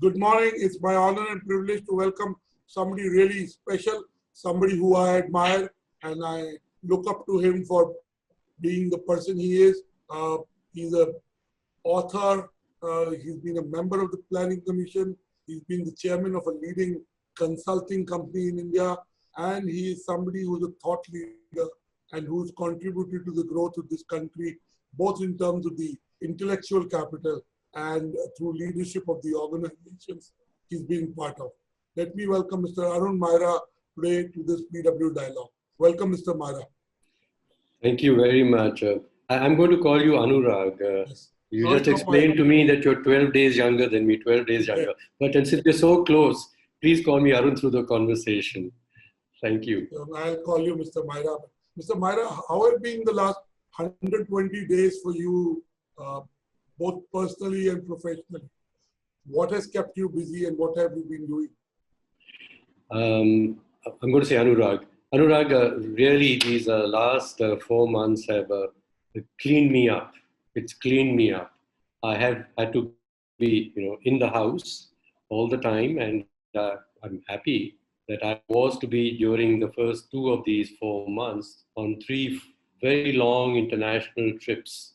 Good morning. It's my honor and privilege to welcome somebody really special, somebody who I admire and I look up to him for being the person he is. He's an author. He's been a member of the Planning Commission. He's been the chairman of a leading consulting company in India. And he is somebody who's a thought leader and who's contributed to the growth of this country, both in terms of the intellectual capital and through leadership of the organizations he's been part of. Let me welcome Mr. Arun Maira today to this PW Dialogue. Welcome, Mr. Maira. Thank you very much. I'm going to call you Annurag. Yes. You just explained to me that you're 12 days younger than me, 12 days younger. But since we're so close, please call me Arun through the conversation. Thank you. I'll call you Mr. Maira. Mr. Maira, how have been the last 120 days for you, both personally and professionally? What has kept you busy and what have you been doing? I'm going to say Annurag. Annurag, really these last 4 months have cleaned me up. It's cleaned me up. I have had to be, in the house all the time, and I'm happy that I was to be during the first 2 of these 4 months on 3 very long international trips.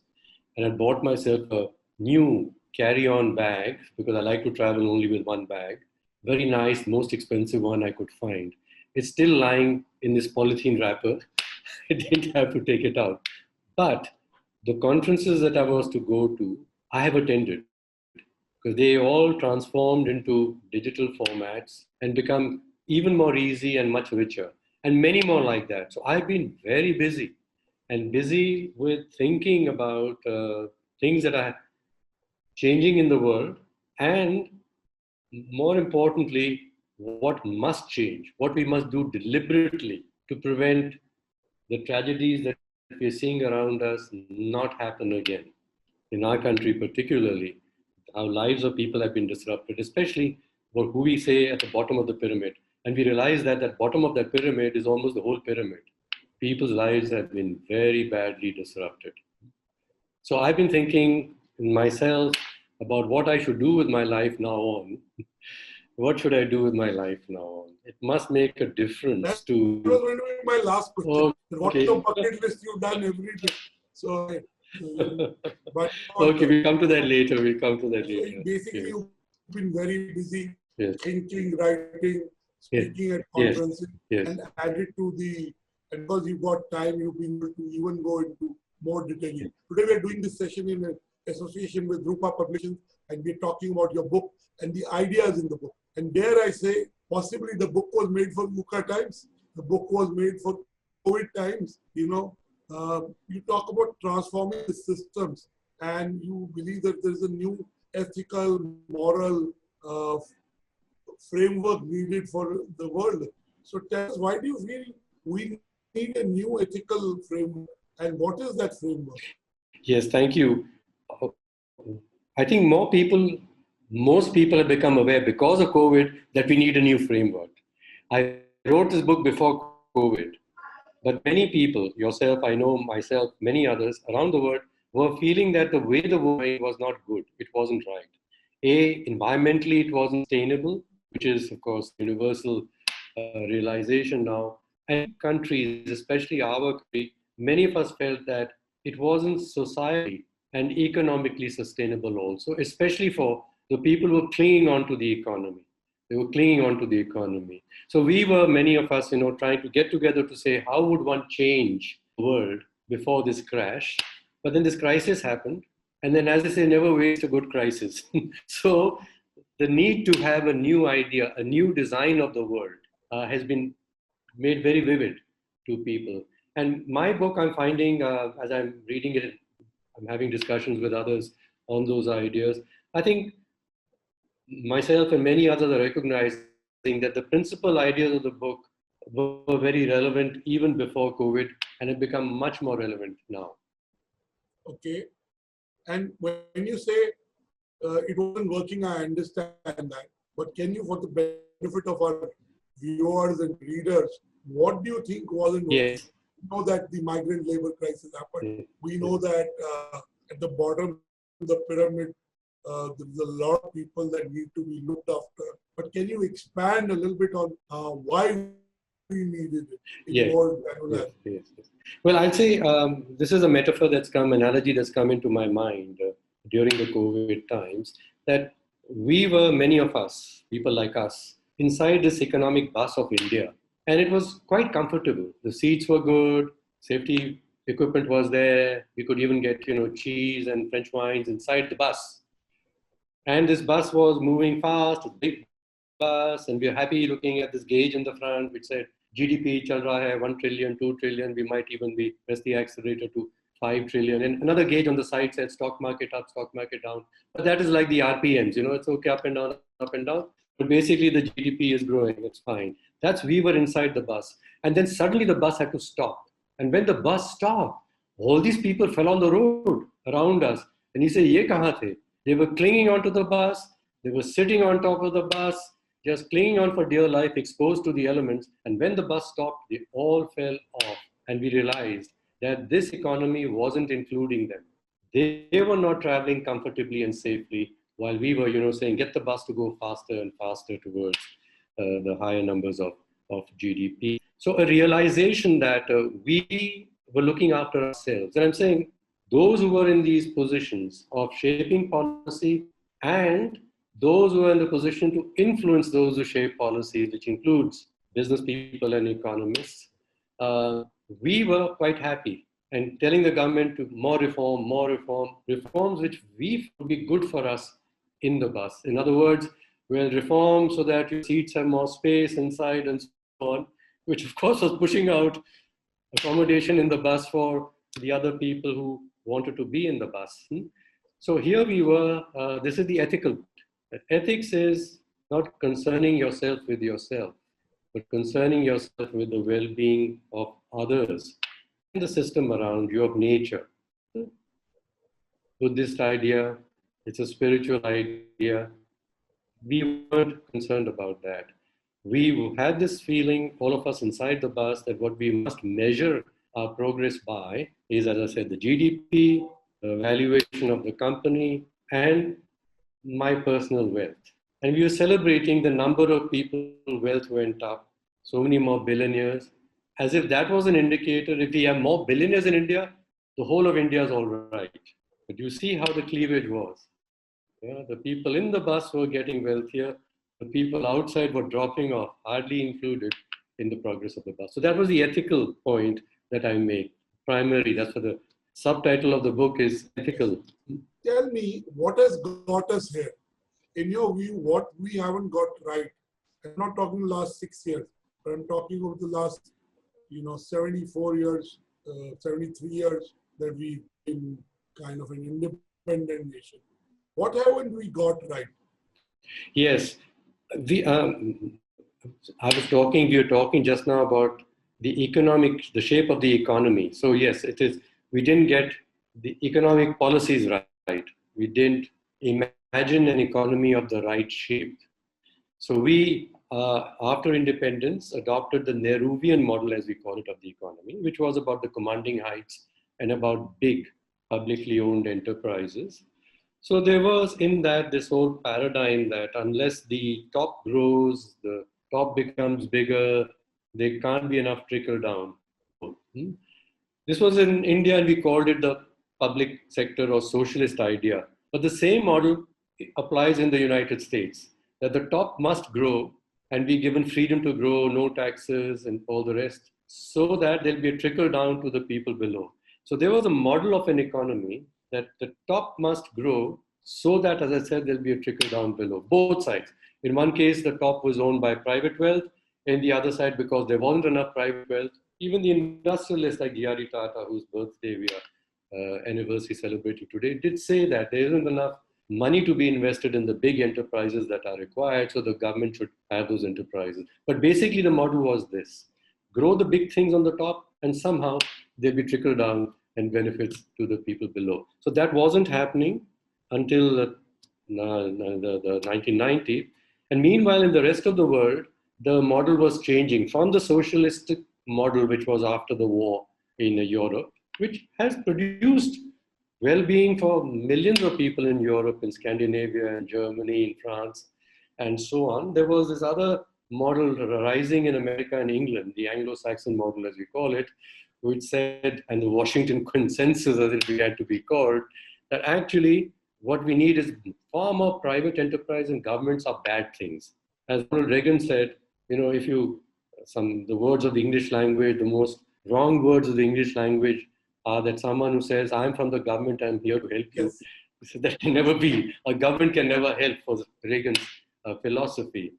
And I bought myself a new carry-on bag because I like to travel only with one bag. Very nice, most expensive one I could find. It's still lying in this polythene wrapper. I didn't have to take it out. But the conferences that I was to go to, I have attended because they all transformed into digital formats and become even more easy and much richer, and many more like that. So I've been very busy and busy with thinking about things that are changing in the world, and more importantly, what must change, what we must do deliberately to prevent the tragedies that we're seeing around us not happen again. In our country particularly, how lives of people have been disrupted, especially for who we say at the bottom of the pyramid. And we realize that at the bottom of that pyramid is almost the whole pyramid. People's lives have been very badly disrupted. So I've been thinking myself about what I should do with my life now on. What should I do with my life now on? It must make a difference to... That was going to be my last question. What's Okay. your bucket list you've done every day? So, but okay, we'll come to that later. Basically, yes. You've been very busy yes. thinking, writing, speaking at conferences, and added to the, and because you've got time, you've been able to even go into more detail. Today we are doing this session in association with Rupa Publications, and we're talking about your book and the ideas in the book. And dare I say, possibly the book was made for VUCA times. The book was made for COVID times. You talk about transforming the systems, and you believe that there's a new ethical, moral framework needed for the world. So tell us, why do you feel we need a new ethical framework, and what is that framework? Yes, thank you. I think most people have become aware because of COVID that we need a new framework. I wrote this book before COVID, but many people, yourself, I know myself, many others around the world were feeling that the way the world was not good. It wasn't right. Environmentally, it wasn't sustainable, which is, of course, universal realization now. And countries, especially our country, many of us felt that it wasn't society and economically sustainable also, especially for the people who were clinging on to the economy. They were clinging on to the economy. So we were, many of us, trying to get together to say, how would one change the world before this crash? But then this crisis happened. And then, as they say, never waste a good crisis. So the need to have a new idea, a new design of the world has been made very vivid to people. And my book, I'm finding, as I'm reading it, I'm having discussions with others on those ideas. I think myself and many others are recognizing that the principal ideas of the book were very relevant even before COVID and have become much more relevant now. Okay. And when you say it wasn't working, I understand that. But can you, for the benefit of our viewers and readers, what do you think wasn't working? Yes. We know that the migrant labor crisis happened. We know that at the bottom of the pyramid, there's a lot of people that need to be looked after. But can you expand a little bit on why we needed it in Yes. more granularity? Yes. Well, I'd say this is a metaphor analogy that's come into my mind during the COVID times, that we were, many of us, people like us, inside this economic bus of India. And it was quite comfortable. The seats were good, safety equipment was there. We could even get, cheese and French wines inside the bus. And this bus was moving fast, a big bus, and we were happy looking at this gauge in the front, which said GDP chal raha hai, 1 trillion, 2 trillion. We might even be press the accelerator to 5 trillion. And another gauge on the side said stock market up, stock market down. But that is like the RPMs, it's okay, up and down, up and down. But basically the GDP is growing, it's fine. We were inside the bus. And then suddenly the bus had to stop. And when the bus stopped, all these people fell on the road around us. And you say, ye kahan the? They were clinging onto the bus. They were sitting on top of the bus, just clinging on for dear life, exposed to the elements. And when the bus stopped, they all fell off. And we realized that this economy wasn't including them. They were not traveling comfortably and safely, while we were, saying, get the bus to go faster and faster towards the higher numbers of GDP. So a realization that we were looking after ourselves. And I'm saying those who were in these positions of shaping policy and those who are in the position to influence those who shape policy, which includes business people and economists, we were quite happy and telling the government to more reforms which we would be good for us in the bus. In other words, we'll reform so that your seats have more space inside and so on, which of course was pushing out accommodation in the bus for the other people who wanted to be in the bus. So here we were, this is the ethical. Ethics is not concerning yourself with yourself, but concerning yourself with the well-being of others and the system around you, of nature. Buddhist idea, it's a spiritual idea. We weren't concerned about that. We had this feeling, all of us inside the bus, that what we must measure our progress by is, as I said, the GDP, the valuation of the company, and my personal wealth. And we were celebrating the number of people whose wealth went up, so many more billionaires, as if that was an indicator. If we have more billionaires in India, the whole of India is all right. But you see how the cleavage was. Yeah, the people in the bus were getting wealthier. The people outside were dropping off, hardly included in the progress of the bus. So that was the ethical point that I made. Primarily, that's what the subtitle of the book is, ethical. Tell me, what has got us here? In your view, what we haven't got right? I'm not talking the last 6 years, but I'm talking over the last, 74 years, 73 years that we've been kind of an independent nation. What haven't we got right? Yes, we were talking just now about the shape of the economy. So yes, it is. We didn't get the economic policies right. We didn't imagine an economy of the right shape. So we, after independence, adopted the Nehruvian model, as we call it, of the economy, which was about the commanding heights and about big publicly owned enterprises. So there was in that this whole paradigm that unless the top grows, the top becomes bigger, there can't be enough trickle down. This was in India, and we called it the public sector or socialist idea. But the same model applies in the United States, that the top must grow and be given freedom to grow, no taxes and all the rest, so that there'll be a trickle down to the people below. So there was a model of an economy that the top must grow so that, as I said, there'll be a trickle down below, both sides. In one case, the top was owned by private wealth. In the other side, because there wasn't enough private wealth, even the industrialists like G.R.E. Tata, whose birthday we are anniversary celebrating today, did say that there isn't enough money to be invested in the big enterprises that are required, so the government should have those enterprises. But basically the model was this: grow the big things on the top, and somehow they'll be trickled down and benefits to the people below. So that wasn't happening until the 1990s. And meanwhile, in the rest of the world, the model was changing from the socialistic model, which was after the war in Europe, which has produced well-being for millions of people in Europe, in Scandinavia, in Germany, in France, and so on. There was this other model rising in America and England, the Anglo-Saxon model, as we call it, which said, and the Washington consensus, as it began to be called, that actually what we need is far more private enterprise, and governments are bad things. As Ronald Reagan said, if you, the words of the English language, the most wrong words of the English language are that someone who says, I'm from the government, I'm here to help you. Yes. So that can never be. A government can never help, for Reagan's philosophy.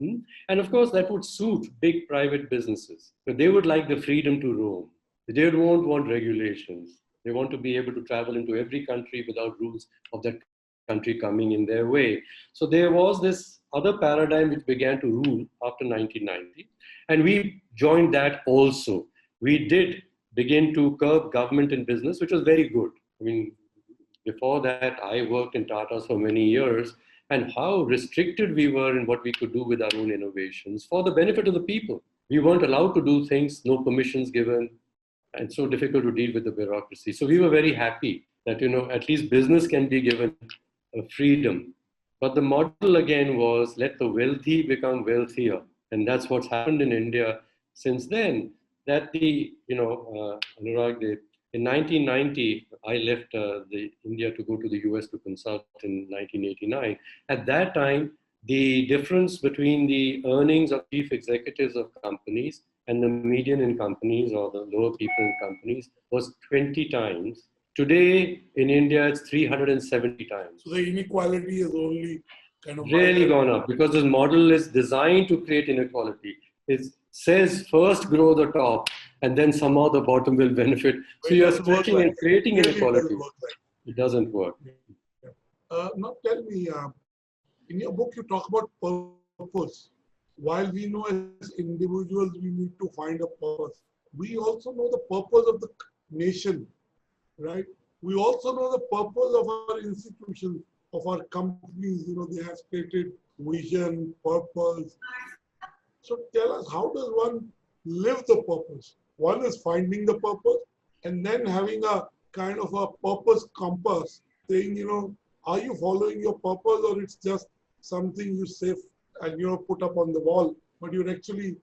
And of course, that would suit big private businesses. But they would like the freedom to roam. They won't want regulations. They want to be able to travel into every country without rules of that country coming in their way. So there was this other paradigm which began to rule after 1990. And we joined that also. We did begin to curb government in business, which was very good. I mean, before that, I worked in Tata's for many years, and how restricted we were in what we could do with our own innovations for the benefit of the people. We weren't allowed to do things, no permissions given, and so difficult to deal with the bureaucracy. So we were very happy that, at least business can be given freedom. But the model again was let the wealthy become wealthier. And that's what's happened in India since then. That Anurag, in 1990, I left India to go to the US to consult in 1989. At that time, the difference between the earnings of chief executives of companies and the median in companies or the lower people in companies was 20 times. Today in India, it's 370 times. So the inequality is only kind of really gone up because this model is designed to create inequality. It says first grow the top and then somehow the bottom will benefit. So you're stretching and creating inequality. It doesn't work. Now tell me, in your book you talk about purpose. While we know as individuals we need to find a purpose, we also know the purpose of the nation, right? We also know the purpose of our institutions, of our companies. They have stated vision, purpose. So tell us, how does one live the purpose? One is finding the purpose and then having a kind of a purpose compass, saying, are you following your purpose, or it's just something you say and put up on the wall, but you're actually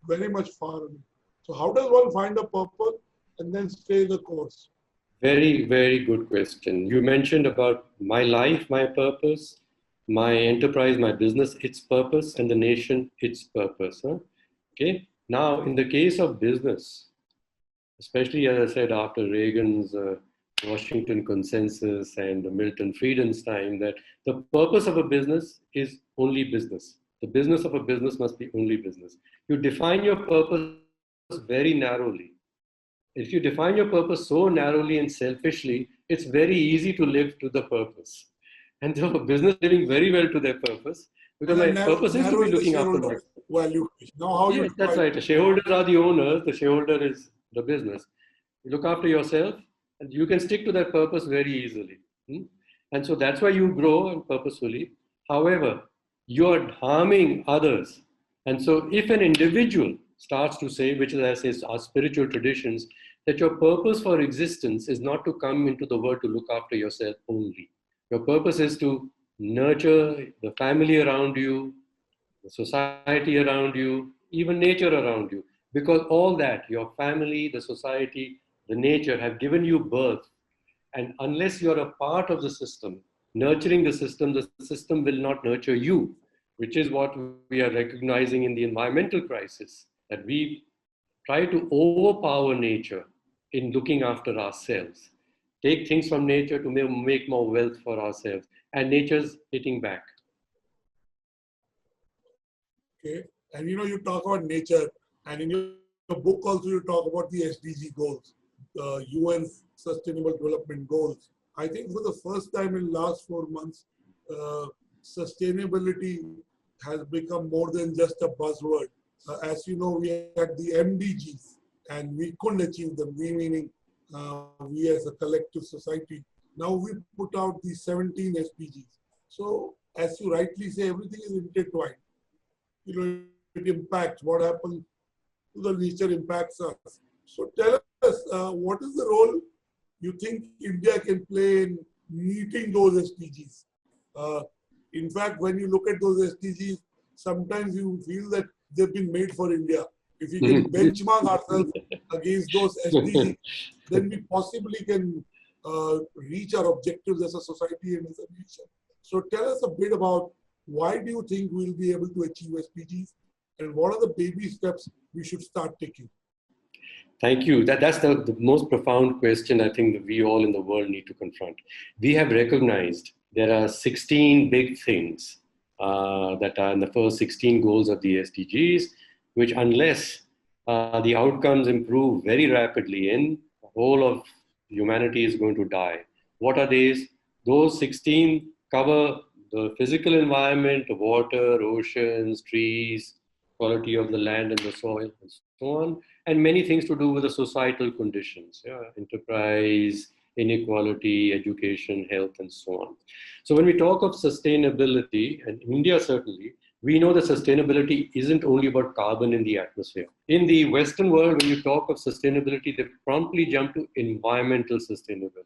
very much far away. So how does one find a purpose and then stay the course? Very, very good question. You mentioned about my life, my purpose, my enterprise, my business, its purpose, and the nation, its purpose. Okay. Now, in the case of business, especially as I said after Reagan's Washington consensus and Milton Friedman's time, that the purpose of a business is only business. The business of a business must be only business. You define your purpose very narrowly. If you define your purpose so narrowly and selfishly, it's very easy to live to the purpose. And so business living very well to their purpose, because my purpose is to be looking after my value. Now, how yes, that's right. The shareholders are the owners. The shareholder is the business. You look after yourself, and you can stick to that purpose very easily. And so that's why you grow and purposefully. However, you're harming others. And so if an individual starts to say, which is, as I say, our spiritual traditions, that your purpose for existence is not to come into the world to look after yourself only. Your purpose is to nurture the family around you, the society around you, even nature around you. Because all that, your family, the society, the nature have given you birth. And unless you're a part of the system, nurturing the system will not nurture you, which is what we are recognizing in the environmental crisis, that we try to overpower nature in looking after ourselves, take things from nature to make more wealth for ourselves, and nature's hitting back. Okay, and you talk about nature, and in your book also you talk about the SDG goals, the UN Sustainable Development Goals. I think for the first time in last 4 months, sustainability has become more than just a buzzword. As you know, we had the MDGs and we couldn't achieve them, we meaning we as a collective society. Now we put out the 17 SDGs. So as you rightly say, everything is intertwined. It impacts what happens to the nature, impacts us. So tell us, what is the role you think India can play in meeting those SDGs? Uh, in fact, when you look at those SDGs, sometimes you feel that they've been made for India. If we can benchmark ourselves against those SDGs, then we possibly can reach our objectives as a society and as a nation. So tell us a bit about why do you think we'll be able to achieve SDGs and what are the baby steps we should start taking? Thank you. That's the most profound question I think that we all in the world need to confront. We have recognized there are 16 big things that are in the first 16 goals of the SDGs, which unless the outcomes improve very rapidly in, the whole of humanity is going to die. What are these? Those 16 cover the physical environment, the water, oceans, trees, quality of the land and the soil, and so on, and many things to do with the societal conditions, enterprise, inequality, education, health, and so on. So when we talk of sustainability, and India certainly, we know that sustainability isn't only about carbon in the atmosphere. In the Western world, when you talk of sustainability, they promptly jump to environmental sustainability.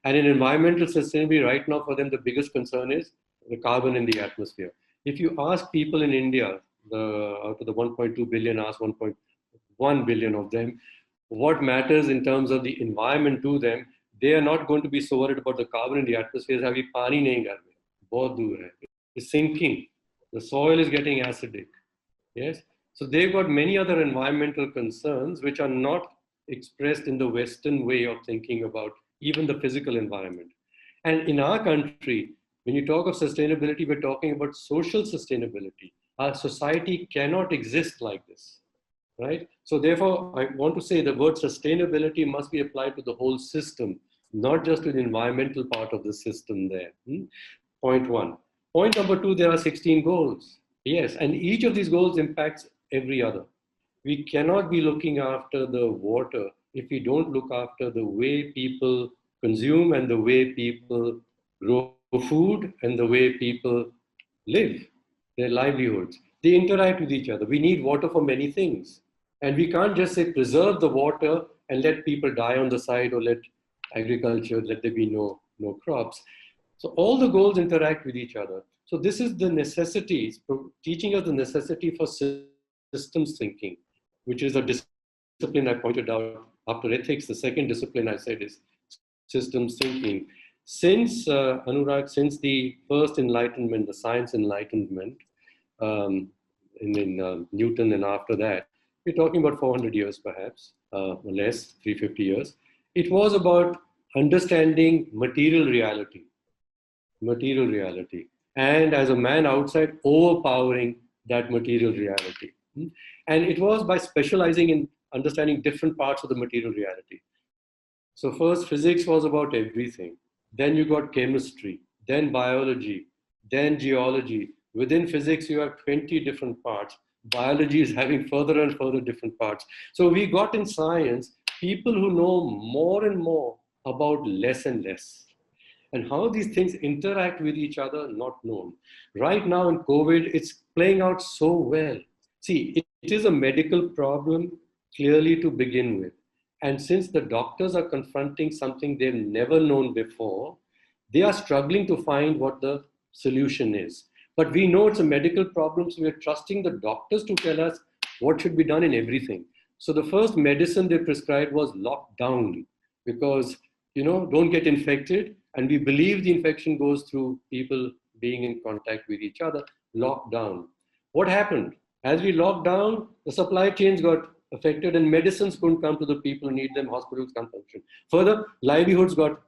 And in environmental sustainability, right now for them, the biggest concern is the carbon in the atmosphere. If you ask people in India, out of the 1.2 billion, ask 1.1 billion of them, what matters in terms of the environment to them, they are not going to be so worried about the carbon in the atmosphere. Abhi pani nahi ghar mein, bahut dur hai. It's sinking. The soil is getting acidic. Yes. So they've got many other environmental concerns which are not expressed in the Western way of thinking about even the physical environment. And in our country, when you talk of sustainability, we're talking about social sustainability. Our society cannot exist like this, right? So therefore, I want to say the word sustainability must be applied to the whole system, not just to the environmental part of the system there. Point one. Point number two, there are 16 goals. Yes, and each of these goals impacts every other. We cannot be looking after the water if we don't look after the way people consume and the way people grow food and the way people live, their livelihoods. They interact with each other. We need water for many things. And we can't just say preserve the water and let people die on the side or let agriculture, let there be no crops. So all the goals interact with each other. So this is the necessity, teaching us the necessity for systems thinking, which is a discipline I pointed out after ethics. The second discipline I said is systems thinking. Since, Anurag, since the first enlightenment, the science enlightenment, in Newton and after that, we're talking about 400 years perhaps, or less, 350 years. It was about understanding material reality, and as a man outside, overpowering that material reality. And it was by specializing in understanding different parts of the material reality. So first, physics was about everything. Then you got chemistry, then biology, then geology. Within physics, you have 20 different parts. Biology is having further and further different parts. So we got in science people who know more and more about less and less. And how these things interact with each other, not known. Right now in COVID, it's playing out so well. See, it is a medical problem clearly to begin with. And since the doctors are confronting something they've never known before, they are struggling to find what the solution is. But we know it's a medical problem, so we're trusting the doctors to tell us what should be done in everything. So the first medicine they prescribed was lockdown, because, don't get infected. And we believe the infection goes through people being in contact with each other. Lockdown. What happened? As we locked down, the supply chains got affected and medicines couldn't come to the people who need them, hospitals can't function. Further, livelihoods got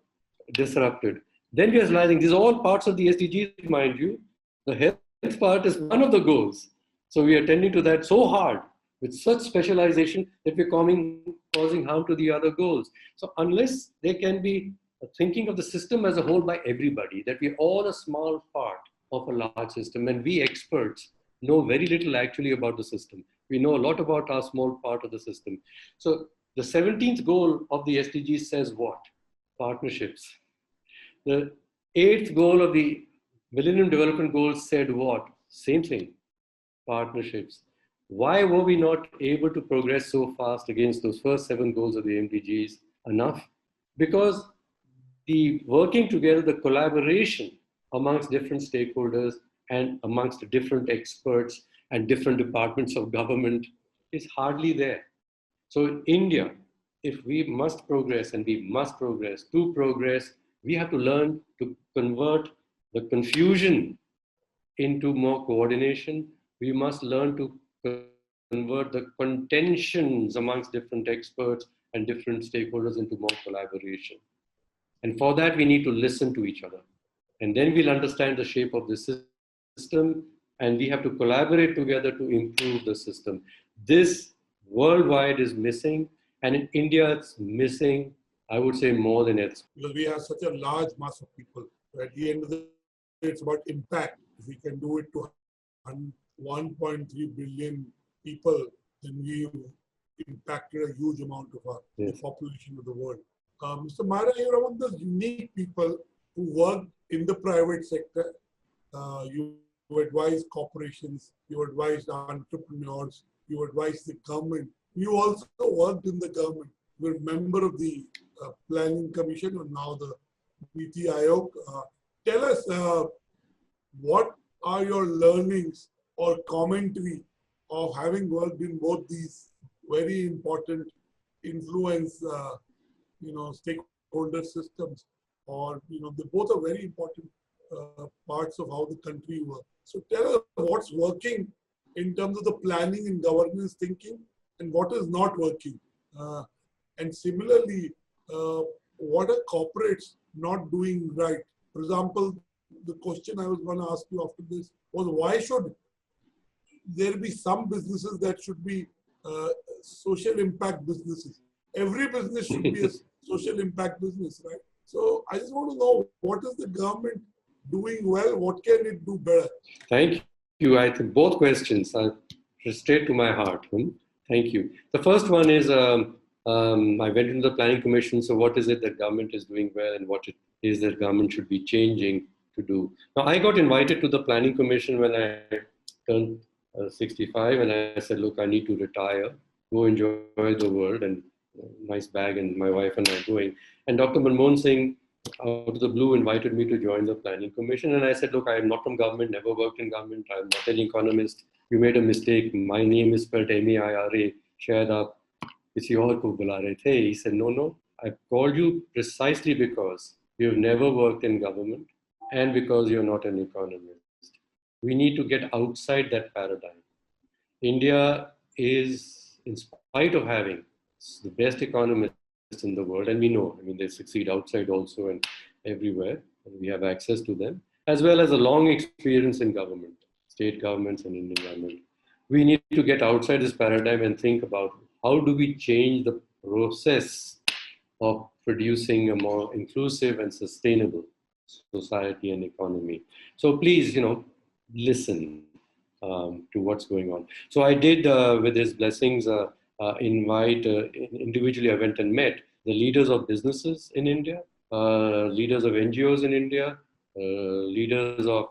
disrupted. Then we are realizing these are all parts of the SDGs, mind you. The health part is one of the goals. So we are tending to that so hard with such specialization that we're causing harm to the other goals. So unless there can be thinking of the system as a whole by everybody, that we're all a small part of a large system, and we experts know very little actually about the system. We know a lot about our small part of the system. So the 17th goal of the SDGs says what? Partnerships. The 8th goal of the Millennium Development Goals said what? Same thing, partnerships. Why were we not able to progress so fast against those first 7 goals of the MDGs enough? because the working together, the collaboration amongst different stakeholders and amongst different experts and different departments of government is hardly there. So in India, if we must progress and we must progress, to progress, we have to learn to convert the confusion into more coordination. We must learn to convert the contentions amongst different experts and different stakeholders into more collaboration. And for that, we need to listen to each other. And then we'll understand the shape of the system, and we have to collaborate together to improve the system. This worldwide is missing, and in India, it's missing, I would say, more than it's. Because we have such a large mass of people. At the end of the day, it's about impact. If we can do it to 1.3 billion people, then we've impacted a huge amount of the population of the world. Mr. Maira, you're among the unique people who work in the private sector. You advise corporations, you advise entrepreneurs, you advise the government. You also worked in the government. You're a member of the Planning Commission and now the Niti Aayog. Tell us what are your learnings or commentary of having worked in both these very important influence stakeholder systems, or they both are very important parts of how the country works. So tell us what's working in terms of the planning and governance thinking, and what is not working. And similarly, what are corporates not doing right? For example, the question I was going to ask you after this was, why should there be some businesses that should be social impact businesses? Every business should be a social impact business, right? So I just want to know, what is the government doing well? What can it do better? Thank you. I think both questions are straight to my heart. Thank you. The first one is, I went into the Planning Commission. So what is it that government is doing well, and what it is that government should be changing to do? Now, I got invited to the Planning Commission when I turned 65, and I said, look, I need to retire, go enjoy the world, and nice bag, and my wife and I are going. And Dr. Manmohan Singh, out of the blue, invited me to join the Planning Commission. And I said, look, I am not from government, never worked in government. I'm not an economist. You made a mistake. My name is spelled M-E-I-R-A. Share up. किसी और को बुला रहे थे. He said, no, I called you precisely because you've never worked in government and because you're not an economist. We need to get outside that paradigm. India is, in spite of having the best economists in the world, and we know, they succeed outside also and everywhere, and we have access to them, as well as a long experience in government, state governments and Indian government. We need to get outside this paradigm and think about how do we change the process of producing a more inclusive and sustainable society and economy. So please, listen to what's going on. So I did, with his blessings, invite, individually I went and met the leaders of businesses in India, leaders of NGOs in India, leaders of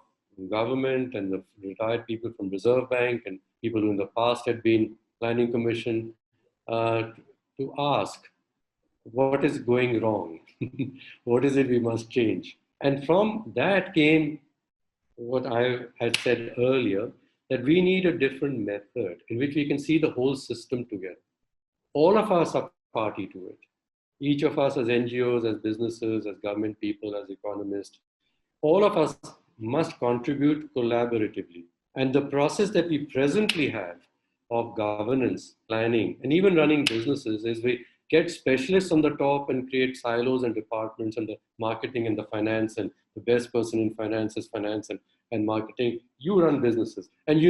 government and the retired people from Reserve Bank and people who in the past had been Planning Commission, to ask what is going wrong, what is it we must change. And from that came what I had said earlier, that we need a different method in which we can see the whole system together. All of us are party to it. Each of us as NGOs, as businesses, as government people, as economists, all of us must contribute collaboratively. And the process that we presently have of governance, planning, and even running businesses is we get specialists on the top and create silos and departments, and the marketing and the finance, and the best person in finance is finance and marketing. You run businesses. And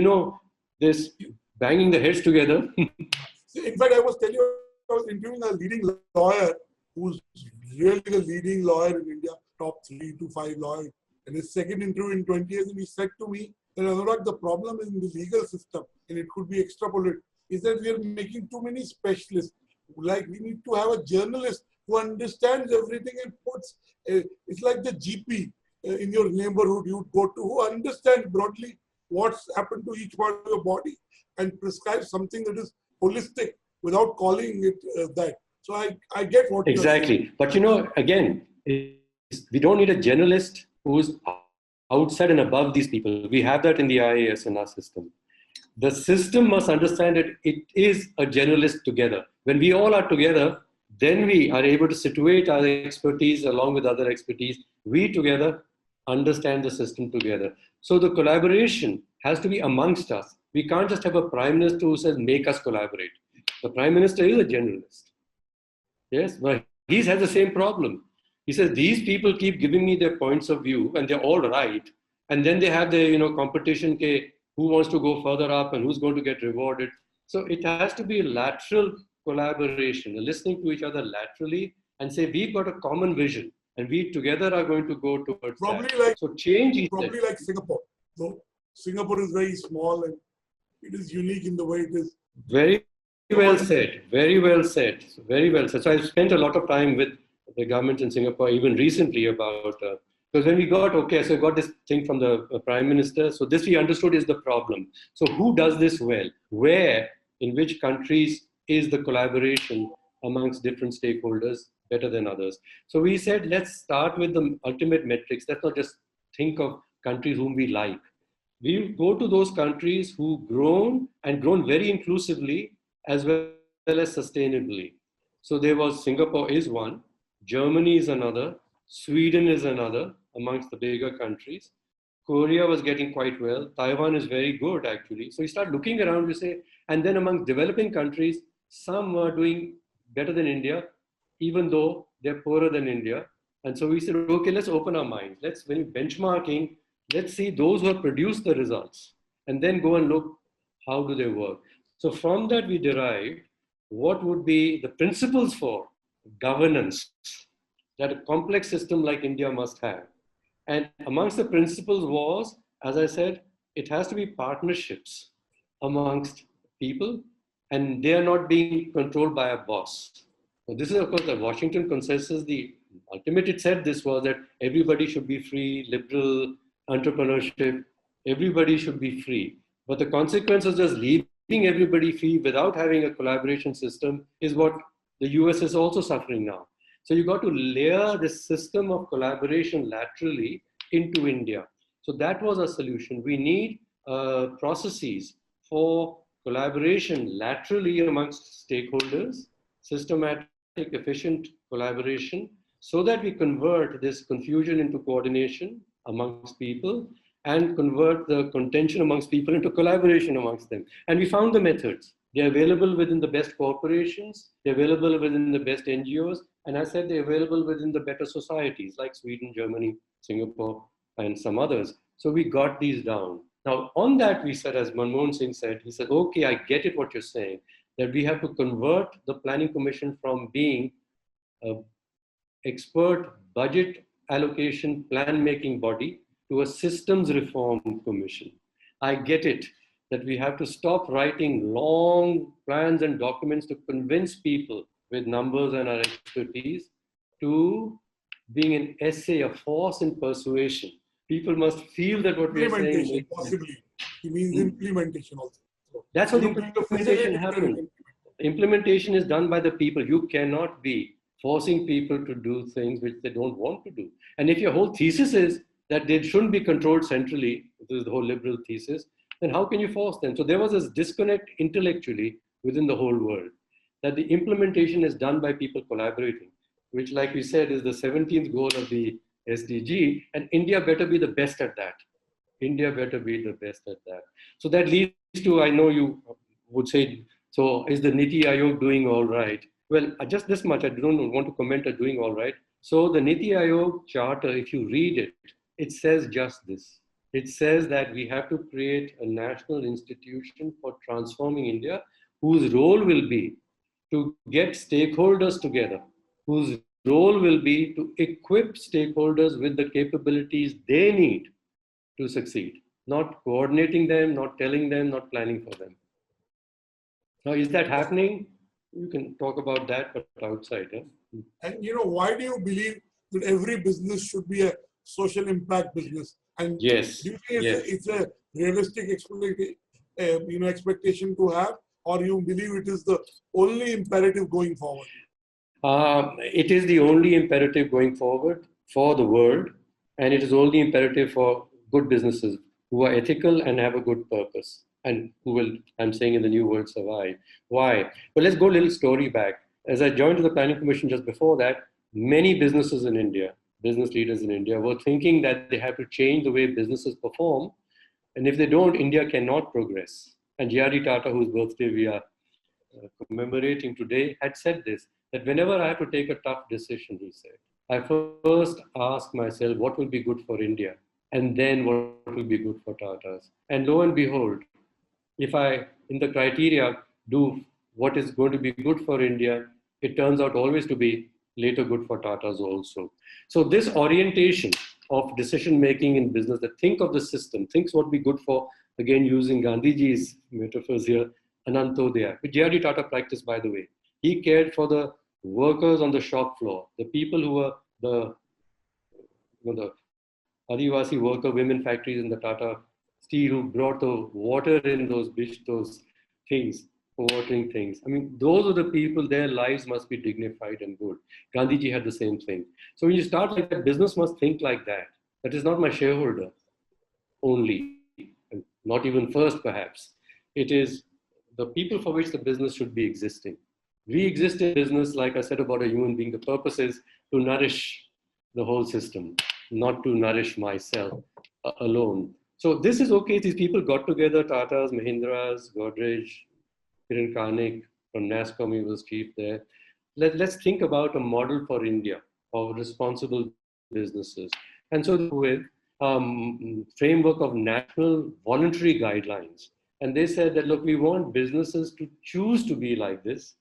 this banging the heads together. In fact, I was telling you, I was interviewing a leading lawyer who's really the leading lawyer in India, top 3 to 5 lawyers. And his second interview in 20 years, and he said to me that, Anurag, the problem is in the legal system, and it could be extrapolated, is that we are making too many specialists. Like, we need to have a journalist who understands everything and puts, it's like the GP in your neighborhood you would go to, who understands broadly what's happened to each part of your body and prescribe something that is holistic without calling it that. So I get what you're saying. Exactly. But again, we don't need a generalist who's outside and above these people. We have that in the IAS in our system. The system must understand that it is a generalist together. When we all are together, then we are able to situate our expertise along with other expertise. We together understand the system together. So the collaboration has to be amongst us. We can't just have a prime minister who says, make us collaborate. The prime minister is a generalist. Yes, but he has the same problem. He says, these people keep giving me their points of view and they're all right. And then they have the competition, who wants to go further up and who's going to get rewarded. So it has to be a lateral collaboration, listening to each other laterally and say, we've got a common vision and we together are going to go towards that. So change is probably like Singapore. So Singapore is very small and it is unique in the way it is. Very well said. Very well said. Very well said. So I've spent a lot of time with the government in Singapore, even recently, about because when we got so we got this thing from the Prime Minister. So this we understood is the problem. So who does this well? Where, in which countries is the collaboration amongst different stakeholders better than others? So we said, let's start with the ultimate metrics. Let's not just think of countries whom we like. We go to those countries who've grown very inclusively as well as sustainably. So there was Singapore is one, Germany is another, Sweden is another amongst the bigger countries. Korea was getting quite well. Taiwan is very good actually. So you start looking around, you say, and then among developing countries, some are doing better than India, even though they're poorer than India. And so we said, okay, let's open our minds. When you're benchmarking, let's see those who have produced the results and then go and look how do they work. So from that we derived what would be the principles for governance that a complex system like India must have. And amongst the principles was, as I said, it has to be partnerships amongst people and they are not being controlled by a boss. So this is of course the Washington consensus. The ultimate it said this was that everybody should be free, liberal, entrepreneurship, everybody should be free. But the consequence of just leaving everybody free without having a collaboration system is what the US is also suffering now. So you got to layer this system of collaboration laterally into India. So that was a solution. We need processes for collaboration laterally amongst stakeholders, systematic, efficient collaboration, so that we convert this confusion into coordination amongst people and convert the contention amongst people into collaboration amongst them. And we found the methods. They're available within the best corporations, they're available within the best NGOs, and I said they're available within the better societies like Sweden, Germany, Singapore, and some others. So we got these down. Now on that we said, as Manmohan Singh said, he said, okay, I get it what you're saying, that we have to convert the Planning Commission from being an expert budget allocation plan making body to a systems reform commission. I get it that we have to stop writing long plans and documents to convince people with numbers and our expertise to being an essay, a force in persuasion. People must feel that what we are saying. Possibly. He means implementation also. That's how the implementation happens. Implementation is done by the people. You cannot be forcing people to do things which they don't want to do. And if your whole thesis is that they shouldn't be controlled centrally, this is the whole liberal thesis, then how can you force them? So there was this disconnect intellectually within the whole world, that the implementation is done by people collaborating, which, like we said, is the 17th goal of the SDG, and India better be the best at that. India better be the best at that. So that leads to, I know you would say, so is the Niti Aayog doing all right? Well, just this much, I don't want to comment on doing all right. So the Niti Aayog charter, if you read it, it says just this. It says that we have to create a national institution for transforming India, whose role will be to get stakeholders together, whose role will be to equip stakeholders with the capabilities they need to succeed, not coordinating them, not telling them, not planning for them. Now, is that happening? You can talk about that, but outside. Yeah? And why do you believe that every business should be a social impact business? And yes, do you think it's a realistic expectation to have, or you believe it is the only imperative going forward? It is the only imperative going forward for the world, and it is only imperative for good businesses who are ethical and have a good purpose, and who will, I'm saying, in the new world survive. Why? Well, let's go a little story back. As I joined the Planning Commission just before that, many businesses in India, business leaders in India, were thinking that they have to change the way businesses perform, and if they don't, India cannot progress. And J.R.D. Tata, whose birthday we are commemorating today, had said this, that whenever I have to take a tough decision, he said, I first ask myself what will be good for India, and then what will be good for Tatas. And lo and behold, if I, in the criteria, do what is going to be good for India, it turns out always to be later good for Tatas also. So this orientation of decision making in business, that think of the system, thinks what would be good for, again using Gandhiji's metaphors here, Anantodaya, which J.R.D. Tata practiced, by the way. He cared for the workers on the shop floor, the people who were the Adivasi worker women factories in the Tata Steel, who brought the water in those things, for watering things. I mean, those are the people, their lives must be dignified and good. Gandhiji had the same thing. So when you start like that, business must think like that. That is not my shareholder only, and not even first perhaps. It is the people for which the business should be existing. We exist in business, like I said about a human being, the purpose is to nourish the whole system, not to nourish myself alone. So this is okay. These people got together, Tatas, Mahindras, Godrej, Kiran Kanik from NASCOM, he was chief there. Let's think about a model for India of responsible businesses. And so with framework of national voluntary guidelines. And they said that, look, we want businesses to choose to be like this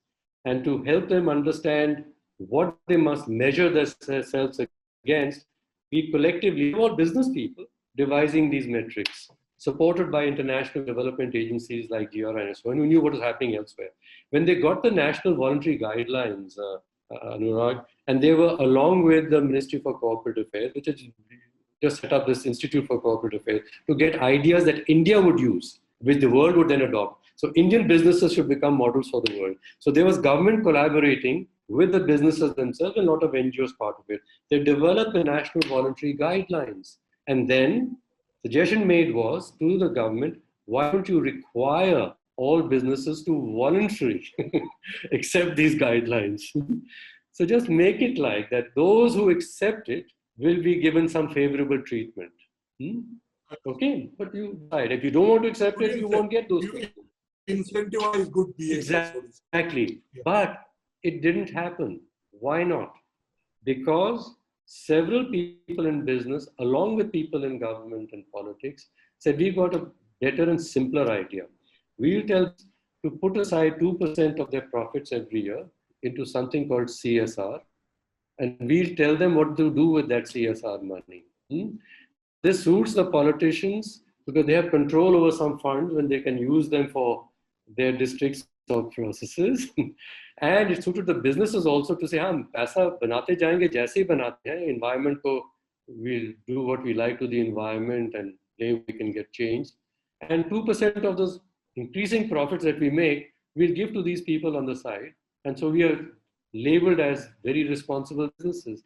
and to help them understand what they must measure themselves against. We collectively, all business people, devising these metrics, supported by international development agencies like GRI and so on, who knew what was happening elsewhere. When they got the national voluntary guidelines, Anurag, and they were along with the Ministry for Corporate Affairs, which has just set up this Institute for Corporate Affairs, to get ideas that India would use, which the world would then adopt. So Indian businesses should become models for the world. So there was government collaborating with the businesses themselves, and a lot of NGOs part of it. They developed the national voluntary guidelines. And then suggestion made was to the government, why don't you require all businesses to voluntarily accept these guidelines? So just make it like that those who accept it will be given some favorable treatment. Okay, but you decide. If you don't want to accept it, you won't get those things. Incentivize good behavior. Exactly. Yeah. But it didn't happen. Why not? Because several people in business, along with people in government and politics, said we've got a better and simpler idea. We'll tell to put aside 2% of their profits every year into something called CSR, and we'll tell them what to do with that CSR money. This suits the politicians because they have control over some funds when they can use them for their districts or processes. And it suited the businesses also to say, हम पैसा बनाते जाएंगे जैसे ही बनाते हैं, environment को we'll do what we like to the environment and we can get changed. And 2% of those increasing profits that we make, we'll give to these people on the side. And so we are labeled as very responsible businesses.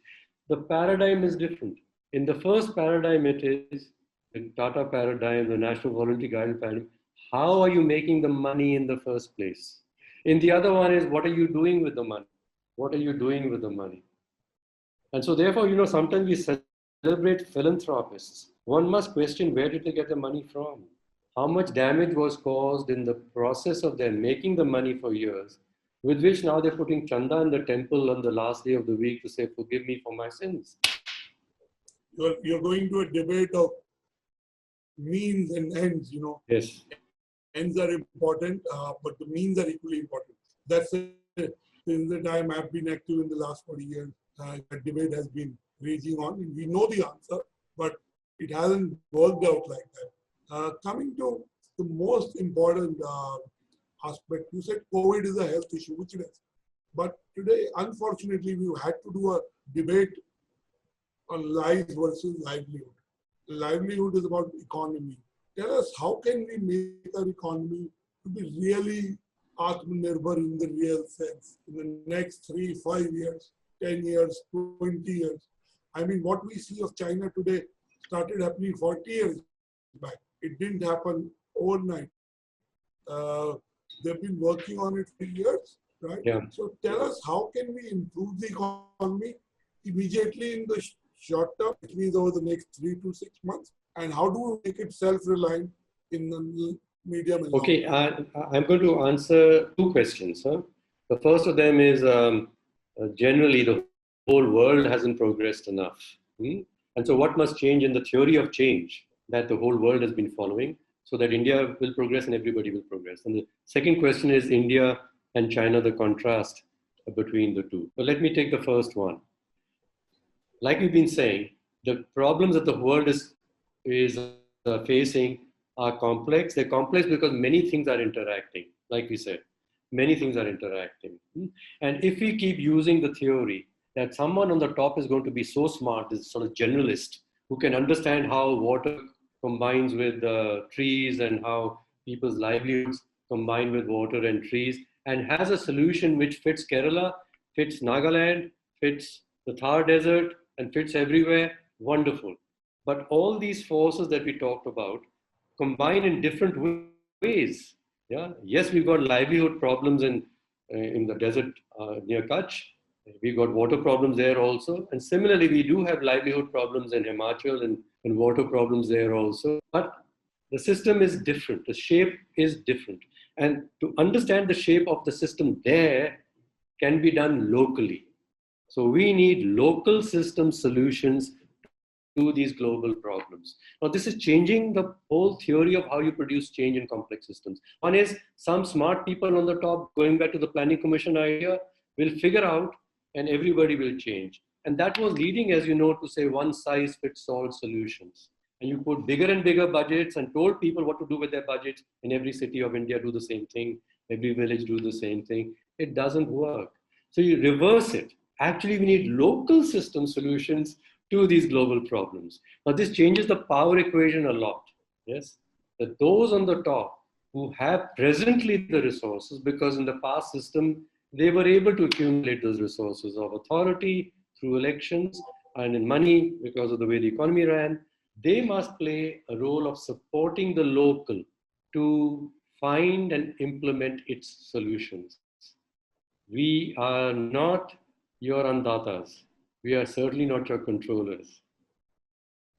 The paradigm is different. In the first paradigm, it is the Tata paradigm, the National Voluntary Guideline paradigm. How are you making the money in the first place? In the other one is, what are you doing with the money? What are you doing with the money? And so therefore, sometimes we celebrate philanthropists. One must question, where did they get the money from? How much damage was caused in the process of them making the money for years, with which now they're putting chanda in the temple on the last day of the week to say, forgive me for my sins. You're going to a debate of means and ends, Yes. Ends are important, but the means are equally important. That's it. Since the time I've been active in the last 40 years, that debate has been raging on. And we know the answer, but it hasn't worked out like that. Coming to the most important aspect, you said COVID is a health issue, which it is. But today, unfortunately, we've had to do a debate on lives versus livelihood. Livelihood is about economy. Tell us, how can we make our economy to be really Atmanirbhar in the real sense in the next 3, 5 years, 10 years, 20 years. I mean, what we see of China today started happening 40 years back. It didn't happen overnight. Uh, they've been working on it for years, right? Yeah. So tell us, how can we improve the economy immediately in the short term, which means over the next 3 to 6 months, and how do we make it self-reliant in the medium and long Okay, term? I'm going to answer two questions. Huh? The first of them is generally the whole world hasn't progressed enough. And so, what must change in the theory of change that the whole world has been following so that India will progress and everybody will progress? And the second question is India and China, the contrast between the two. But let me take the first one. Like we've been saying, the problems that the world is facing are complex. They're complex because many things are interacting. Like we said, many things are interacting. And if we keep using the theory that someone on the top is going to be so smart, this sort of generalist, who can understand how water combines with trees and how people's livelihoods combine with water and trees, and has a solution which fits Kerala, fits Nagaland, fits the Thar Desert, and fits everywhere, wonderful. But all these forces that we talked about combine in different ways. Yeah. Yes, we've got livelihood problems in the desert near Kutch. We've got water problems there also. And similarly, we do have livelihood problems in Himachal and water problems there also. But the system is different. The shape is different. And to understand the shape of the system there can be done locally. So we need local system solutions to these global problems. Now, this is changing the whole theory of how you produce change in complex systems. One is some smart people on the top, going back to the planning commission idea, will figure out and everybody will change. And that was leading, as you know, to say one size fits all solutions. And you put bigger and bigger budgets and told people what to do with their budgets. In every city of India, do the same thing. Every village, do the same thing. It doesn't work. So you reverse it. Actually, we need local system solutions to these global problems. Now, this changes the power equation a lot. Yes, that those on the top who have presently the resources, because in the past system they were able to accumulate those resources of authority through elections and in money because of the way the economy ran, they must play a role of supporting the local to find and implement its solutions. We are not your andatas. We are certainly not your controllers.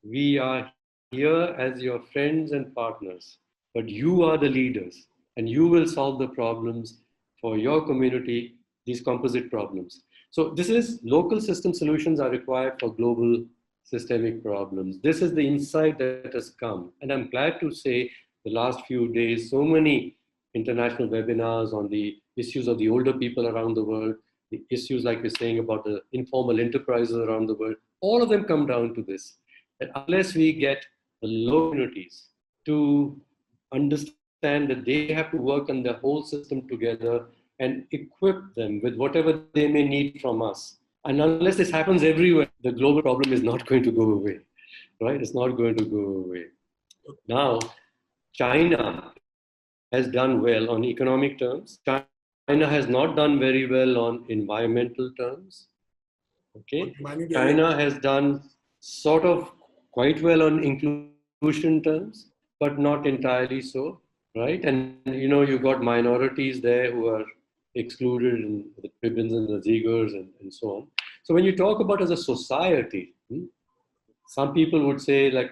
We are here as your friends and partners, but you are the leaders and you will solve the problems for your community, these composite problems. So this is local system solutions are required for global systemic problems. This is the insight that has come. And I'm glad to say the last few days, so many international webinars on the issues of the older people around the world, the issues like we're saying about the informal enterprises around the world, all of them come down to this, that unless we get the local communities to understand that they have to work on the whole system together and equip them with whatever they may need from us. And unless this happens everywhere, the global problem is not going to go away, right? It's not going to go away. Now, China has done well on economic terms. China has not done very well on environmental terms. Okay, China has done sort of quite well on inclusion terms, but not entirely so, right? And you know, you've got minorities there who are excluded, and the Tibetan and the Uyghurs and so on. So when you talk about as a society, some people would say like,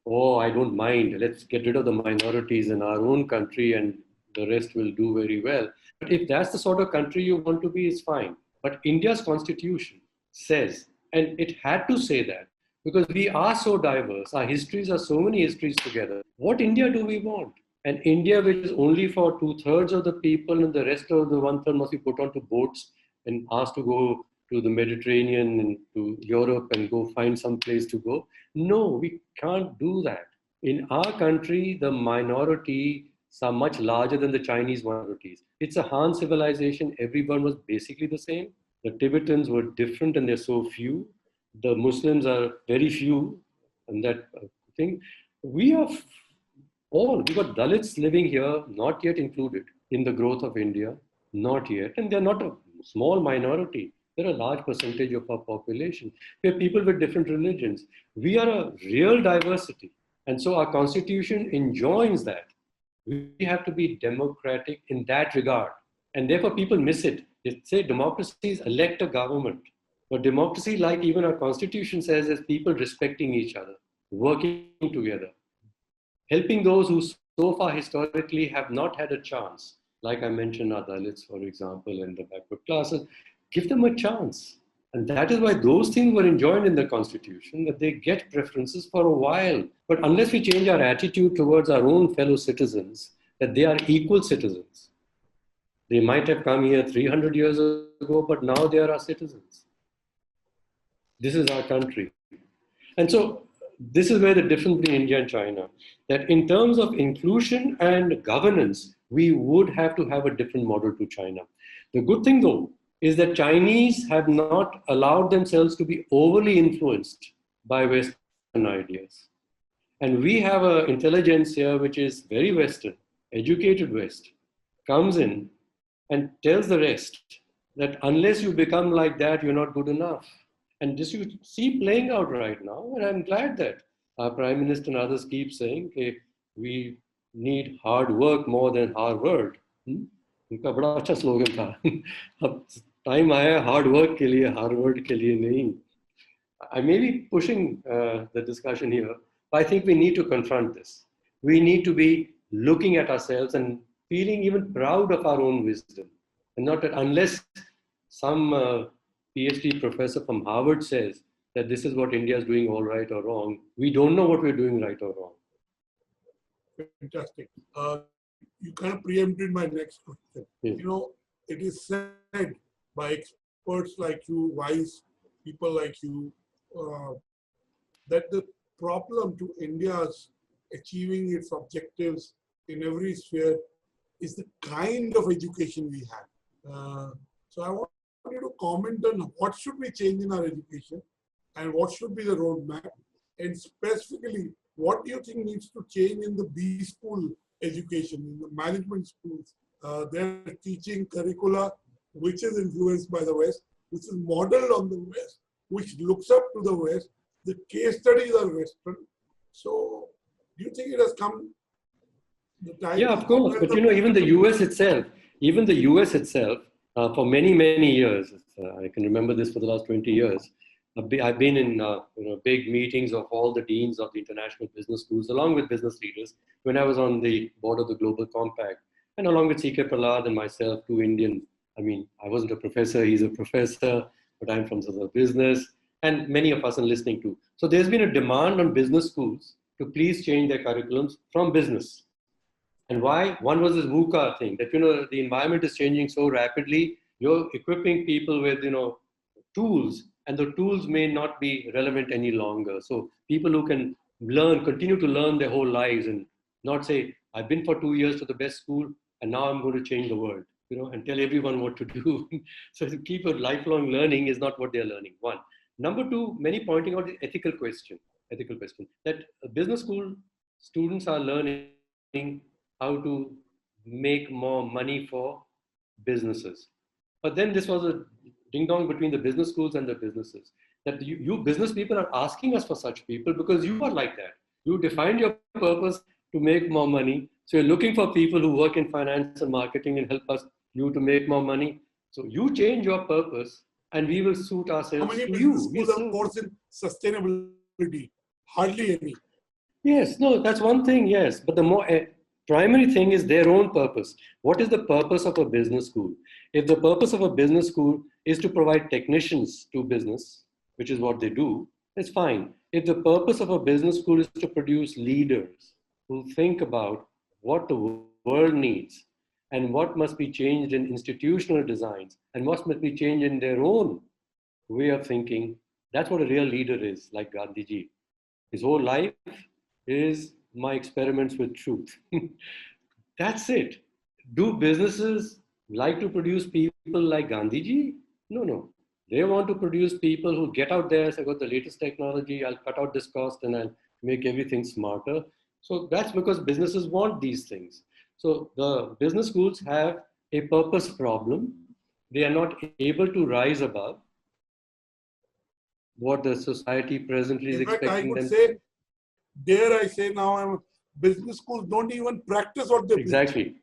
oh, I don't mind. Let's get rid of the minorities in our own country and the rest will do very well. But if that's the sort of country you want to be, it's fine. But India's constitution says, and it had to say that, because we are so diverse, our histories are so many histories together. What India do we want? An India which is only for 2/3 of the people and the rest of the 1/3 must be put onto boats and asked to go to the Mediterranean and to Europe and go find some place to go. No, we can't do that. In our country, the minorities are much larger than the Chinese minorities. It's a Han civilization. Everyone was basically the same. The Tibetans were different and they're so few. The Muslims are very few, and that thing. We are all, we've got Dalits living here, not yet included. in the growth of India? Not yet. And they're not a small minority. They're a large percentage of our population. We have people with different religions. We are a real diversity. And so our constitution enjoins that. We have to be democratic in that regard. And therefore people miss it. They say democracy is elect a government. But democracy, like even our constitution says, is people respecting each other, working together, helping those who so far historically have not had a chance. Like I mentioned, our Dalits, for example, and the backward classes, give them a chance. And that is why those things were enjoined in the Constitution, that they get preferences for a while. But unless we change our attitude towards our own fellow citizens, that they are equal citizens. They might have come here 300 years ago, but now they are our citizens. This is our country. And so this is where the difference between India and China, that in terms of inclusion and governance, we would have to have a different model to China. The good thing though, is that Chinese have not allowed themselves to be overly influenced by Western ideas. And we have an intelligence here which is very Western, educated West, comes in and tells the rest that unless you become like that, you're not good enough. And this you see playing out right now. And I'm glad that our Prime Minister and others keep saying, okay, we need hard work more than Harvard. उनका बड़ा अच्छा slogan था. अब time आया hard work के लिए, Harvard के लिए नहीं. I may be pushing the discussion here, but I think we need to confront this. We need to be looking at ourselves and feeling even proud of our own wisdom. And not that unless some PhD professor from Harvard says that this is what India is doing all right or wrong, we don't know what we're doing right or wrong. Fantastic. You kind of preempted my next question. Yes. You know, it is said by experts like you, wise people like you, that the problem to India's achieving its objectives in every sphere is the kind of education we have. So I want you to comment on what should we change in our education and what should be the roadmap, and specifically, what do you think needs to change in the B school education, in the management schools? They're teaching curricula which is influenced by the West, which is modeled on the West, which looks up to the West. The case studies are Western. So do you think it has come the time? Yeah, of course. But you know, even the US itself, for many, many years, I can remember this for the last 20 years, I've been in big meetings of all the deans of the international business schools, along with business leaders, when I was on the board of the Global Compact, and along with C.K. Prahlad and myself, two Indian. I mean, I wasn't a professor, he's a professor, but I'm from sort of business, and many of us are listening to. So there's been a demand on business schools to please change their curriculums from business. And why? One was this VUCA thing, that, the environment is changing so rapidly, you're equipping people with, tools, and the tools may not be relevant any longer. So people who can continue to learn their whole lives and not say, I've been for 2 years to the best school and now I'm going to change the world, and tell everyone what to do. So to keep a lifelong learning is not what they're learning. One. Number two, many pointing out the ethical question, that business school students are learning how to make more money for businesses. But then this was a ding dong between the business schools and the businesses, that you business people are asking us for such people because you are like that. You defined your purpose to make more money. So you're looking for people who work in finance and marketing and help you to make more money. So you change your purpose and we will suit ourselves. How many to business you. schools have course in sustainability? Hardly any. Yes, no, that's one thing, yes. But the more primary thing is their own purpose. What is the purpose of a business school? If the purpose of a business school is to provide technicians to business, which is what they do, it's fine. If the purpose of a business school is to produce leaders who think about what the world needs and what must be changed in institutional designs and what must be changed in their own way of thinking, that's what a real leader is, like Gandhiji. His whole life is my experiments with truth. That's it. Do businesses like to produce people like Gandhiji? No. They want to produce people who get out there, say, I got the latest technology, I'll cut out this cost and I'll make everything smarter. So that's because businesses want these things. So the business schools have a purpose problem. They are not able to rise above what the society presently is In fact, I expecting could them say, to. dare I say now, business schools don't even practice what they preach.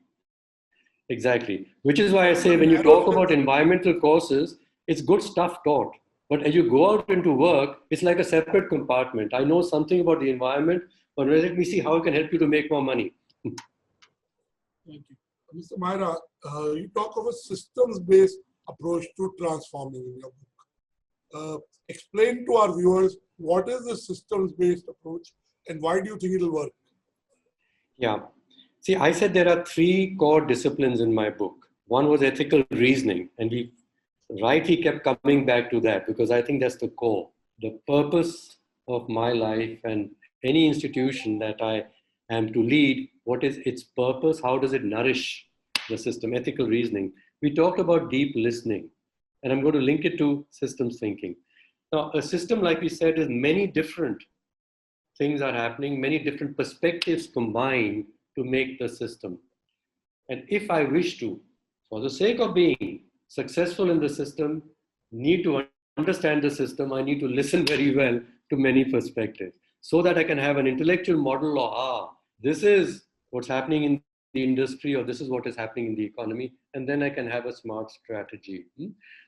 Exactly. Which is why I It's a say when you narrow talk about sense. environmental courses, it's good stuff taught. But as you go out into work, it's like a separate compartment. I know something about the environment, but let me see how I can help you to make more money. Thank you. Mr. Maira, you talk of a systems-based approach to transforming in your book. Explain to our viewers what is the systems-based approach and why do you think it'll work? Yeah. See, I said there are three core disciplines in my book. One was ethical reasoning, and we rightly kept coming back to that because I think that's the core. The purpose of my life and any institution that I am to lead, what is its purpose? How does it nourish the system? Ethical reasoning. We talked about deep listening, and I'm going to link it to systems thinking. Now, a system, like we said, is many different things are happening, many different perspectives combine to make the system. And if I wish to, for the sake of being successful in the system, need to understand the system, I need to listen very well to many perspectives so that I can have an intellectual model of, this is what's happening in the industry or this is what is happening in the economy, and then I can have a smart strategy.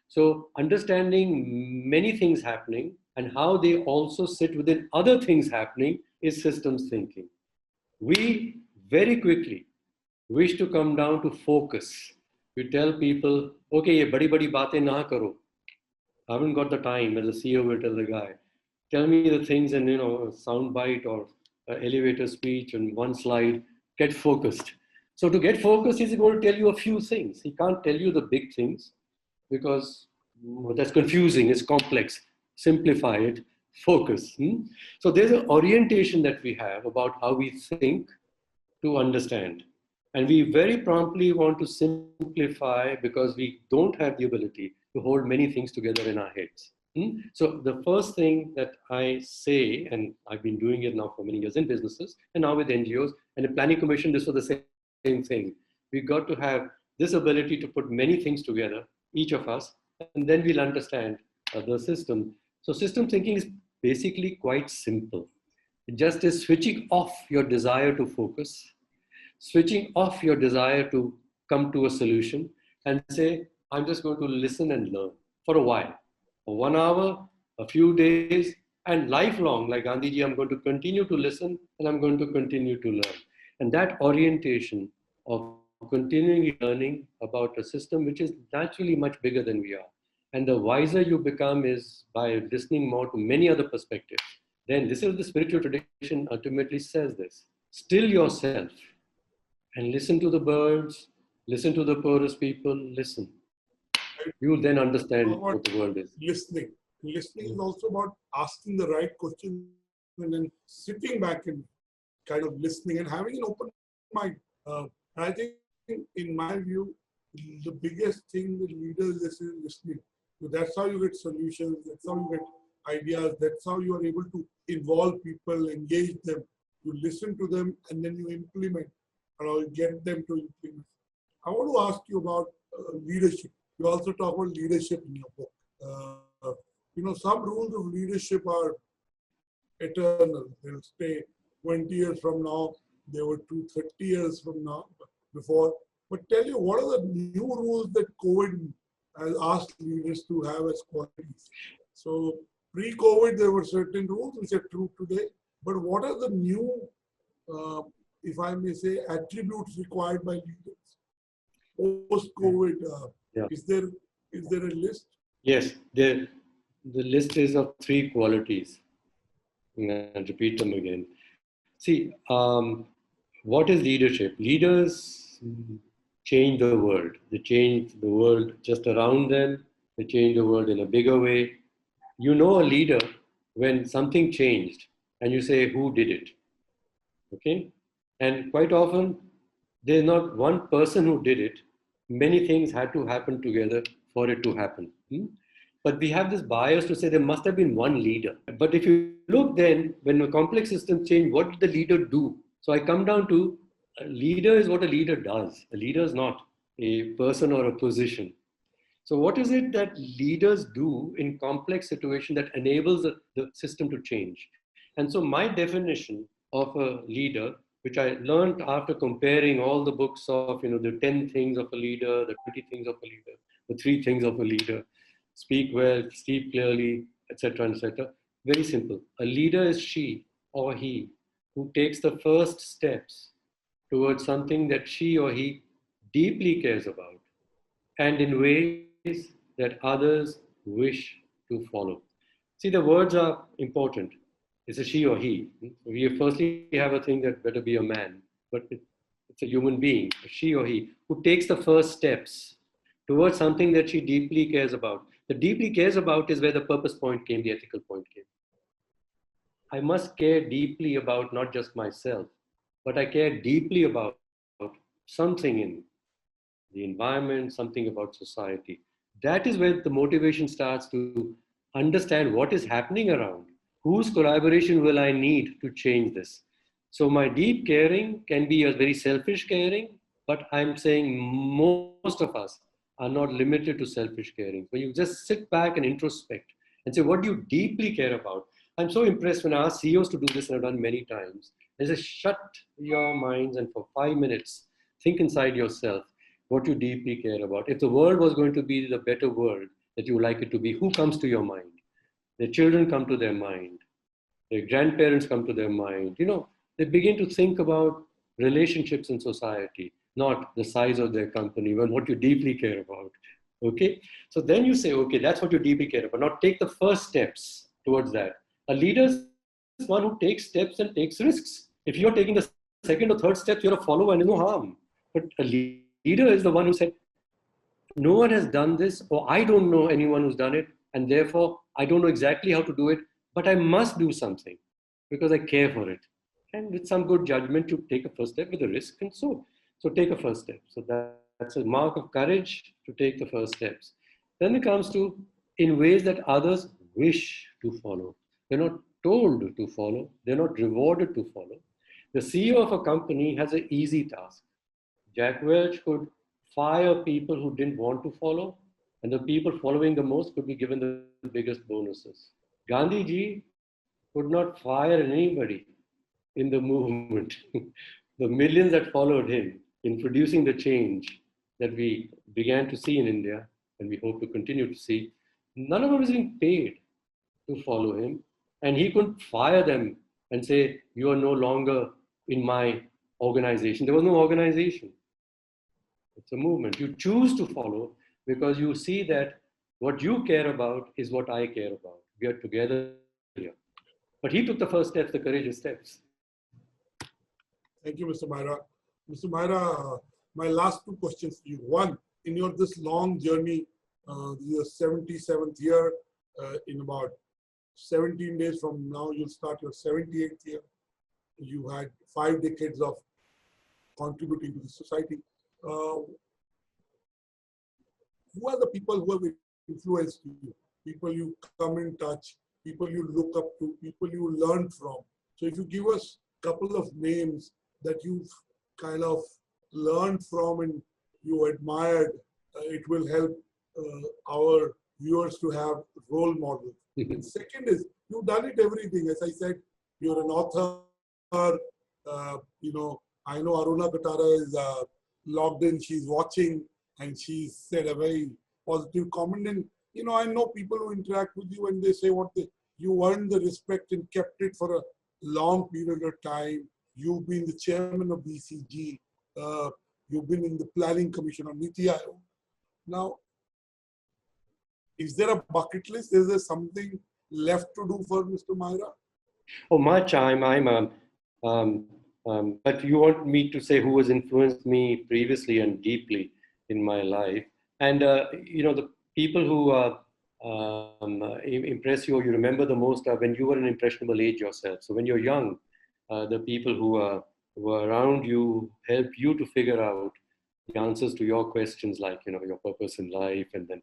So understanding many things happening and how they also sit within other things happening is systems thinking. We very quickly wish to come down to focus. We tell people, okay, ye badi badi baatein na karo. I haven't got the time, as a CEO will tell the guy. Tell me the things in, a sound bite or elevator speech and one slide. Get focused. So to get focused, he's going to tell you a few things. He can't tell you the big things because that's confusing. It's complex. Simplify it. Focus. So there's an orientation that we have about how we think to understand. And we very promptly want to simplify because we don't have the ability to hold many things together in our heads. So the first thing that I say, and I've been doing it now for many years in businesses and now with NGOs and the planning commission, this was the same thing. We got to have this ability to put many things together, each of us, and then we'll understand the system. So system thinking is basically quite simple. It just is switching off your desire to focus, switching off your desire to come to a solution and say, I'm just going to listen and learn for a while, for 1 hour, a few days, and lifelong, like Gandhiji, I'm going to continue to listen and I'm going to continue to learn. And that orientation of continuing learning about a system which is naturally much bigger than we are. And the wiser you become is by listening more to many other perspectives. Then this is the spiritual tradition ultimately says this. Still yourself and listen to the birds, listen to the poorest people, listen. You will then understand what the world is. Listening. Listening is also about asking the right questions and then sitting back and kind of listening and having an open mind. I think, in my view, the biggest thing with leaders is listening. So that's how you get solutions. That's how you get ideas. That's how you are able to involve people, engage them. You listen to them and then you implement, or get them to implement. I want to ask you about leadership. You also talk about leadership in your book. Some rules of leadership are eternal. They'll stay 20 years from now. They were 30 years from now, before. But tell you, what are the new rules that COVID has asked leaders to have as qualities? So pre-COVID, there were certain rules which are true today. But what are the new, if I may say, attributes required by leaders post-COVID? Is there a list? Yes, the list is of 3 qualities. I'll repeat them again. See, what is leadership? Leaders change the world. They change the world just around them. They change the world in a bigger way. You know a leader when something changed and you say, who did it? Okay? And quite often, there's not one person who did it. Many things had to happen together for it to happen. But we have this bias to say there must have been one leader. But if you look then, when a complex system changed, what did the leader do? So I come down to a leader is what a leader does. A leader is not a person or a position. So what is it that leaders do in complex situations that enables the system to change? And so my definition of a leader, which I learned after comparing all the books of, the 10 things of a leader, the 20 things of a leader, the 3 things of a leader, speak well, speak clearly, etc., etc. Very simple. A leader is she or he who takes the first steps towards something that she or he deeply cares about and in ways that others wish to follow. See, the words are important. It's a she or he. We firstly have a thing that better be a man, but it's a human being, a she or he, who takes the first steps towards something that she deeply cares about. The deeply cares about is where the purpose point came, the ethical point came. I must care deeply about not just myself, but I care deeply about something in the environment, something about society. That is where the motivation starts to understand what is happening around. Whose collaboration will I need to change this? So my deep caring can be a very selfish caring, but I'm saying most of us are not limited to selfish caring. When you just sit back and introspect and say, what do you deeply care about? I'm so impressed when I ask CEOs to do this, and I've done many times. They say, shut your minds and for 5 minutes, think inside yourself what you deeply care about. If the world was going to be the better world that you would like it to be, who comes to your mind? Their children come to their mind. Their grandparents come to their mind. They begin to think about relationships in society, not the size of their company, but what you deeply care about. Okay? So then you say, okay, that's what you deeply care about. Now take the first steps towards that. A leader is one who takes steps and takes risks. If you're taking the second or third steps, you're a follower and there's no harm. But a leader is the one who said, no one has done this, or I don't know anyone who's done it, and therefore I don't know exactly how to do it, but I must do something because I care for it. And with some good judgment, you take a first step with a risk, and so take a first step. So that's a mark of courage to take the first steps. Then it comes to in ways that others wish to follow. They're not told to follow, they're not rewarded to follow. The CEO of a company has an easy task. Jack Welch could fire people who didn't want to follow, and the people following the most could be given the biggest bonuses. Gandhi ji could not fire anybody in the movement. The millions that followed him in producing the change that we began to see in India and we hope to continue to see, none of them was being paid to follow him. And he couldn't fire them and say, you are no longer in my organization. There was no organization. It's a movement. You choose to follow because you see that what you care about is what I care about. We are together here. But he took the first steps, the courageous steps. Thank you, Mr. Maira. Mr. Maira, my last 2 questions to you. One, in your this long journey, your 77th year, in about 17 days from now, you'll start your 78th year. You had 5 decades of contributing to the society. Who are the people who have influenced you? People you come in touch, people you look up to, people you learn from. So if you give us a couple of names that you've kind of learned from and you admired, it will help our viewers to have role models. And second is, you've done it everything. As I said, you're an author. I know Aruna is logged in. She's watching, and she said a very positive comment. And I know people who interact with you and they say you earned the respect and kept it for a long period of time. You've been the chairman of BCG. You've been in the planning commission on Niti Aayog. Now, is there a bucket list? Is there something left to do for Mr. Maira? Oh, much. But you want me to say who has influenced me previously and deeply in my life. And, the people who impress you or you remember the most are when you were an impressionable age yourself. So when you're young, the people who were around you help you to figure out the answers to your questions, like, your purpose in life, and then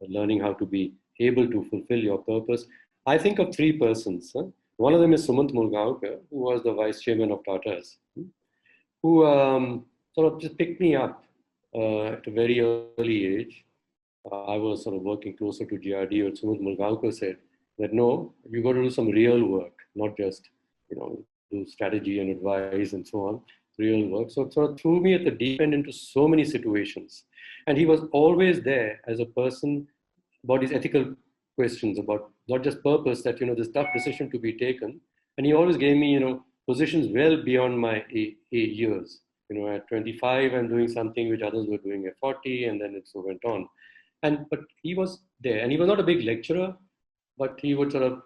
learning how to be able to fulfill your purpose. I think of 3 persons. One of them is Sumant Mulgaonkar, who was the vice chairman of Tata's. who sort of just picked me up at a very early age. I was sort of working closer to GRD, or Sumit Mulgaonkar said that no, you got to do some real work, not just, do strategy and advice and so on, real work. So it sort of threw me at the deep end into so many situations. And he was always there as a person about his ethical questions, about not just purpose, that, this tough decision to be taken. And he always gave me, positions well beyond my years. At 25, I'm doing something which others were doing at 40, and then it so went on. But he was there, and he was not a big lecturer, but he would sort of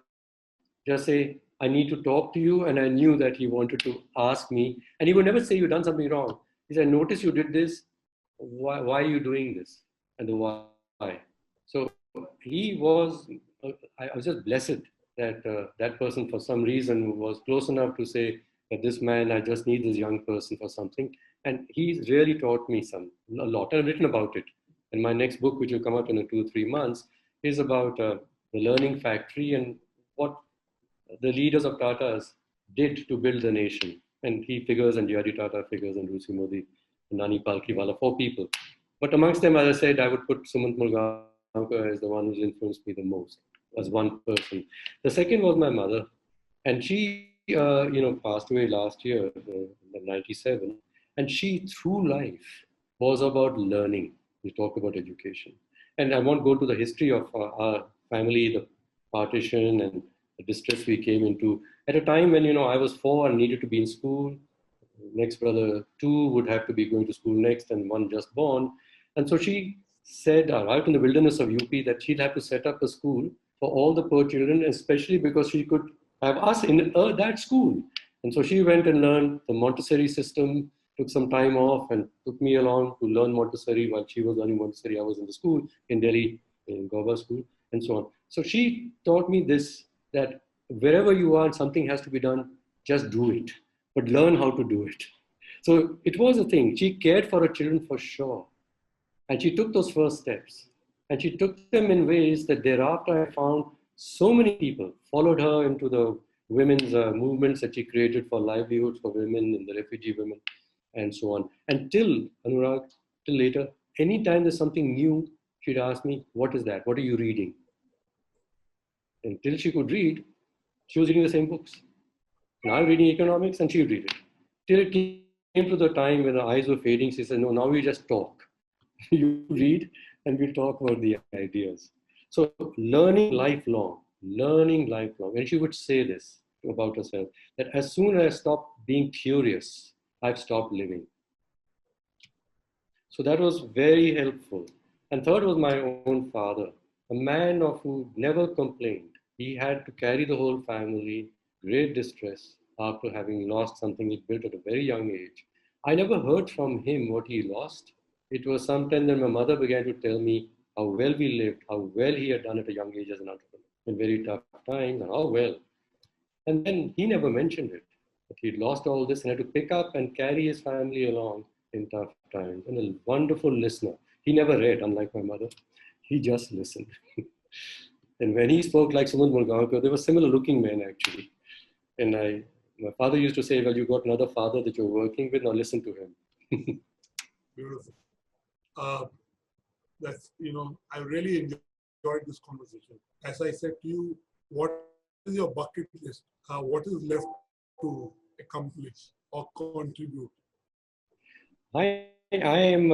just say, I need to talk to you. And I knew that he wanted to ask me. And he would never say, you've done something wrong. He said, notice you did this. Why are you doing this? And the why. So he was, I was just blessed that that person, for some reason, was close enough to say that this man, I just need this young person for something. And he's really taught me a lot. I've written about it. And my next book, which will come out in 2 or 3 months, is about the learning factory and what the leaders of Tatas did to build the nation. And he figures, and J.R.D. Tata figures, and Rusi Modi, and Nani Palkriwala, 4 people. But amongst them, as I said, I would put Sumant Mulgaonkar as the one who's influenced me the most, as one person. The second was my mother, and she, passed away last year, in 97. And she, through life, was about learning. We talk about education. And I won't go to the history of our family, the partition and the distress we came into at a time when, I was 4 and needed to be in school. Next brother 2 would have to be going to school next, and one just born. And so she said, out in the wilderness of UP, that she'd have to set up a school for all the poor children, especially because she could have us in that school. And so she went and learned the Montessori system, took some time off and took me along to learn Montessori. While she was learning Montessori, I was in the school in Delhi, in Goba school, and so on. So she taught me this, that wherever you are, something has to be done, just do it, but learn how to do it. So it was a thing. She cared for her children for sure. And she took those first steps. And she took them in ways that thereafter I found so many people followed her into the women's movements that she created for livelihoods for women and the refugee women and so on. Until, Anurag, till later, anytime there's something new, she'd ask me, what is that? What are you reading? Until she could read, she was reading the same books. And I'm reading economics and she would read it. Till it came to the time when the eyes were fading, she said, no, now we just talk. You read and we talk about the ideas. So learning lifelong. And she would say this about herself, that as soon as I stopped being curious, I've stopped living. So that was very helpful. And third was my own father, a man who never complained. He had to carry the whole family, great distress, after having lost something he built at a very young age. I never heard from him what he lost. It was sometime that my mother began to tell me how well we lived, how well he had done at a young age as an entrepreneur in very tough times, and how well. And then he never mentioned it. But he'd lost all this and had to pick up and carry his family along in tough times. And a wonderful listener. He never read, unlike my mother. He just listened. And when he spoke like Sumant Mulgaonkar, they were similar looking men actually. And my father used to say, well, you got another father that you're working with, now listen to him. Beautiful. I really enjoyed this conversation. As I said to you, what is your bucket list? What is left to accomplish or contribute? I am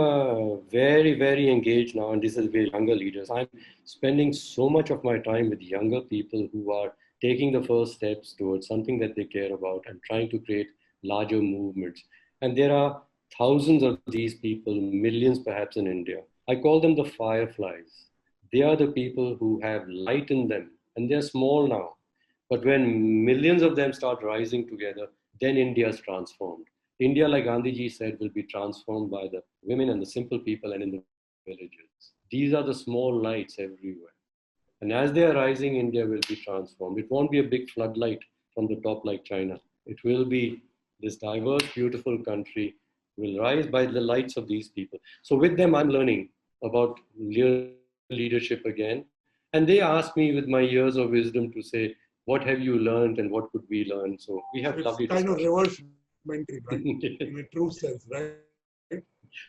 very, very engaged now, and this is with younger leaders. I'm spending so much of my time with younger people who are taking the first steps towards something that they care about and trying to create larger movements. And there are thousands of these people, millions perhaps in India. I call them the fireflies. They are the people who have light in them, and they're small now. But when millions of them start rising together, then India is transformed. India, like Gandhiji said, will be transformed by the women and the simple people and in the villages. These are the small lights everywhere. And as they are rising, India will be transformed. It won't be a big floodlight from the top like China. It will be this diverse, beautiful country will rise by the lights of these people. So with them, I'm learning about leadership again. And they ask me with my years of wisdom to say, what have you learned and what could we learn? So we have lovely kind discussions. of reverse mentoring, right? In a true sense, right?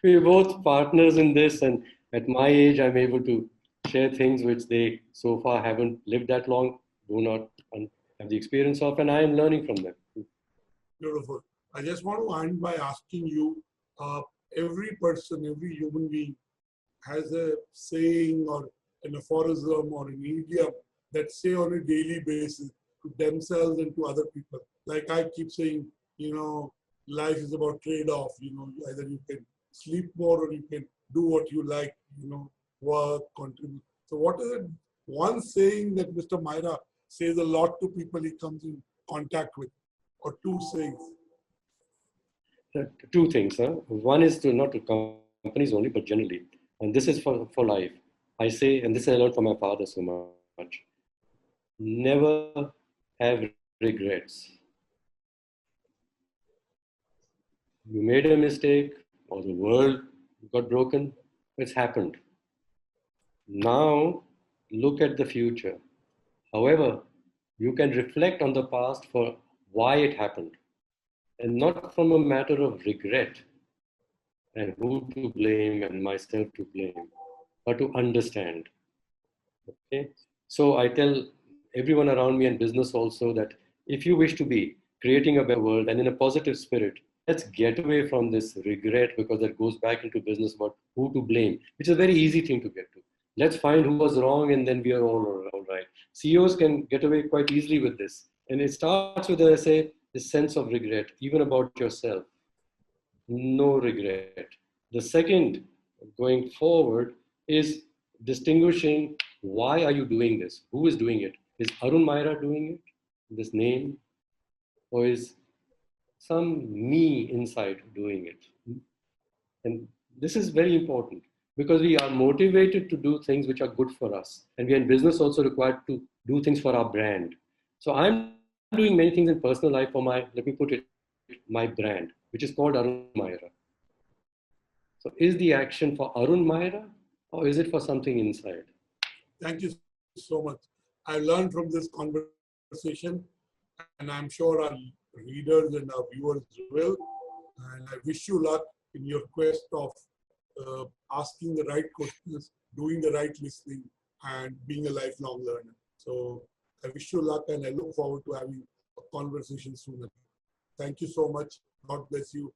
We're both partners in this, and at my age, I'm able to share things which they so far haven't lived that long, do not have the experience of, and I am learning from them. Beautiful. I just want to end by asking you, uh, every person, every human being has a saying or an aphorism or an idiom that say on a daily basis to themselves and to other people. Like I keep saying, life is about trade-off. Either you can sleep more or you can do what you like, work, contribute. So what is it? One saying that Mr. Maira says a lot to people he comes in contact with, or two sayings. Two things. One is to not to companies only, but generally. And this is for life. I say, and this I learned from my father so much, never have regrets. You made a mistake or the world got broken, it's happened. Now look at the future. However, you can reflect on the past for why it happened and not from a matter of regret and who to blame and myself to blame, but to understand. Okay. So I tell everyone around me and business also that if you wish to be creating a better world and in a positive spirit, let's get away from this regret because that goes back into business about who to blame, which is a very easy thing to get to. Let's find who was wrong and then we are all right. CEOs can get away quite easily with this. And it starts with, I say, this sense of regret, even about yourself. No regret. The second, going forward, is distinguishing why are you doing this? Who is doing it? Is Arun Maira doing it? This name? Or is some me inside doing it? And this is very important because we are motivated to do things which are good for us. And we are in business also required to do things for our brand. So I'm doing many things in personal life for my, let me put it, my brand, which is called Arun Maira. So is the action for Arun Maira or is it for something inside? Thank you so much. I learned from this conversation, and I'm sure our readers and our viewers will. And I wish you luck in your quest of asking the right questions, doing the right listening, and being a lifelong learner. So I wish you luck, and I look forward to having a conversation soon. Thank you so much. God bless you.